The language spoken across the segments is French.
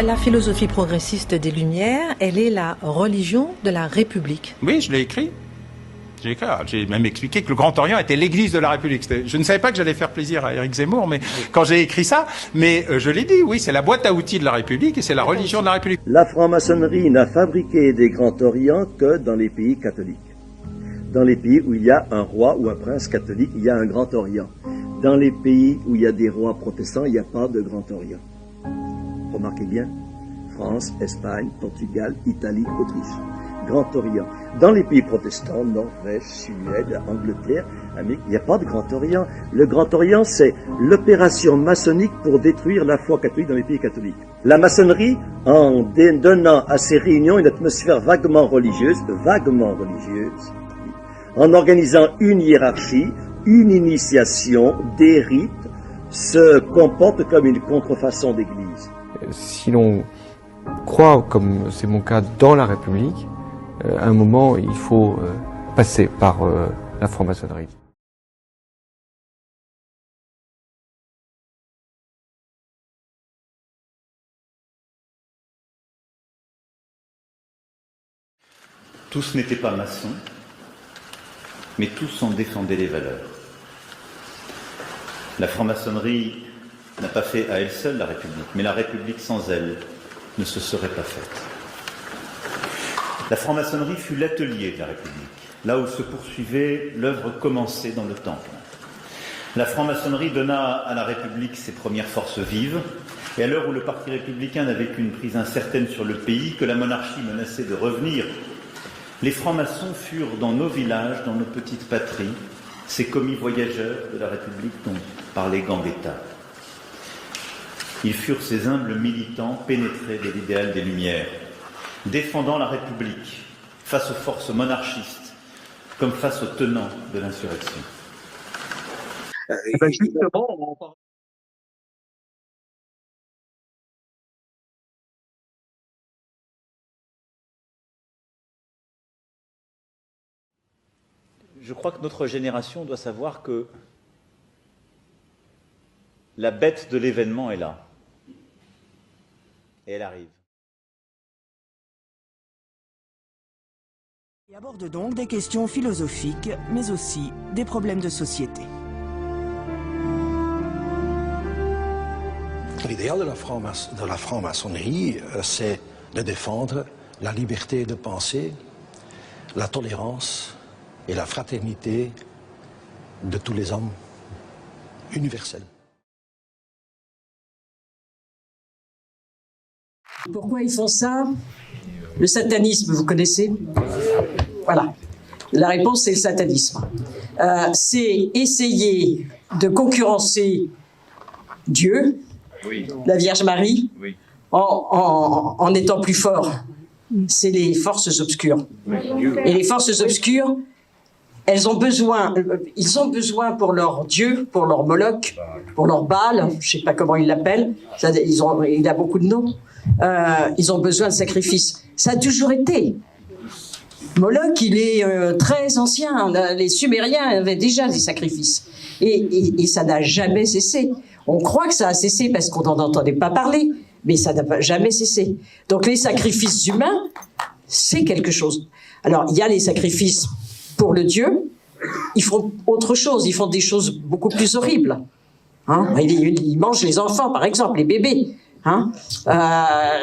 La philosophie progressiste des Lumières, elle est la religion de la République. Oui, je l'ai écrit. J'ai même expliqué que le Grand Orient était l'église de la République. Je ne savais pas que j'allais faire plaisir à Éric Zemmour, mais quand j'ai écrit ça, mais je l'ai dit, oui, c'est la boîte à outils de la République et c'est la religion de la République. La franc-maçonnerie n'a fabriqué des Grands Orients que dans les pays catholiques. Dans les pays où il y a un roi ou un prince catholique, il y a un Grand Orient. Dans les pays où il y a des rois protestants, il n'y a pas de Grand Orient. Remarquez bien, France, Espagne, Portugal, Italie, Autriche. Grand Orient. Dans les pays protestants, Norvège, Suède, Angleterre, Amérique, il n'y a pas de Grand Orient. Le Grand Orient, c'est l'opération maçonnique pour détruire la foi catholique dans les pays catholiques. La maçonnerie, en donnant à ces réunions une atmosphère vaguement religieuse, en organisant une hiérarchie, une initiation, des rites, se comporte comme une contrefaçon d'église. Si l'on croit, comme c'est mon cas, dans la République, à un moment, il faut passer par la franc-maçonnerie. Tous n'étaient pas maçons, mais tous en défendaient les valeurs. La franc-maçonnerie n'a pas fait à elle seule la République, mais la République sans elle ne se serait pas faite. La franc-maçonnerie fut l'atelier de la République, là où se poursuivait l'œuvre commencée dans le Temple. La franc-maçonnerie donna à la République ses premières forces vives, et à l'heure où le parti républicain n'avait qu'une prise incertaine sur le pays, que la monarchie menaçait de revenir, les francs-maçons furent dans nos villages, dans nos petites patries, ces commis voyageurs de la République dont parlait Gambetta. Ils furent ces humbles militants pénétrés de l'idéal des Lumières, défendant la République face aux forces monarchistes comme face aux tenants de l'insurrection. Justement, Je crois que notre génération doit savoir que la bête de l'événement est là. Et elle arrive. Il aborde donc des questions philosophiques, mais aussi des problèmes de société. L'idéal de la franc-maçonnerie, c'est de défendre la liberté de penser, la tolérance et la fraternité de tous les hommes universels. Pourquoi ils font ça? Le satanisme, vous connaissez? Voilà. La réponse, c'est le satanisme. C'est essayer de concurrencer Dieu, oui, la Vierge Marie, oui, en étant plus fort. C'est les forces obscures. Oui. Et les forces obscures, ils ont besoin pour leur Dieu, pour leur Moloch, pour leur Baal, je ne sais pas comment ils l'appellent, il a beaucoup de noms. Ils ont besoin de sacrifices. Ça a toujours été. Moloch, il est très ancien. Les Sumériens avaient déjà des sacrifices. Et ça n'a jamais cessé. On croit que ça a cessé parce qu'on n'en entendait pas parler, mais ça n'a jamais cessé. Donc les sacrifices humains, c'est quelque chose. Alors, il y a les sacrifices pour le Dieu. Ils font autre chose. Ils font des choses beaucoup plus horribles. Hein, ils mangent les enfants, par exemple, les bébés. Hein,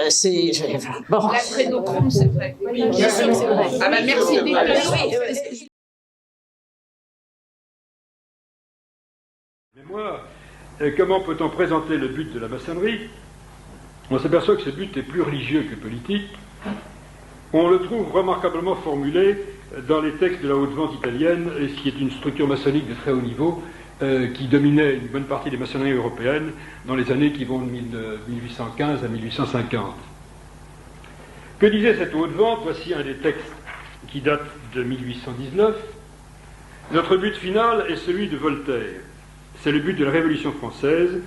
c'est bon. L'adrénochrome, c'est vrai. Oui, bien sûr, c'est vrai. Ah ben merci. Mais moi, comment peut-on présenter le but de la maçonnerie? On s'aperçoit que ce but est plus religieux que politique. On le trouve remarquablement formulé dans les textes de la haute vente italienne, qui est une structure maçonnique de très haut niveau, qui dominait une bonne partie des maçonneries européennes dans les années qui vont de 1815 à 1850. Que disait cette haute vente? Voici un des textes qui date de 1819. Notre but final est celui de Voltaire. C'est le but de la Révolution française,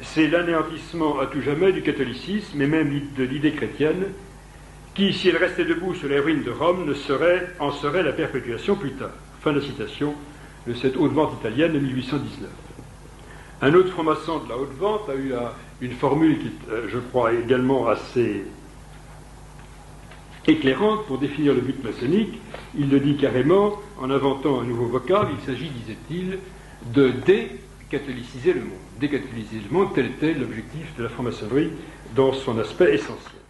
c'est l'anéantissement à tout jamais du catholicisme et même de l'idée chrétienne, qui, si elle restait debout sur les ruines de Rome, en serait la perpétuation plus tard. Fin de la citation de cette haute vente italienne de 1819. Un autre franc-maçon de la haute vente a eu une formule qui est, je crois, également assez éclairante pour définir le but maçonnique. Il le dit carrément en inventant un nouveau vocable. Il s'agit, disait-il, de décatholiciser le monde. Décatholiciser le monde, tel était l'objectif de la franc-maçonnerie dans son aspect essentiel.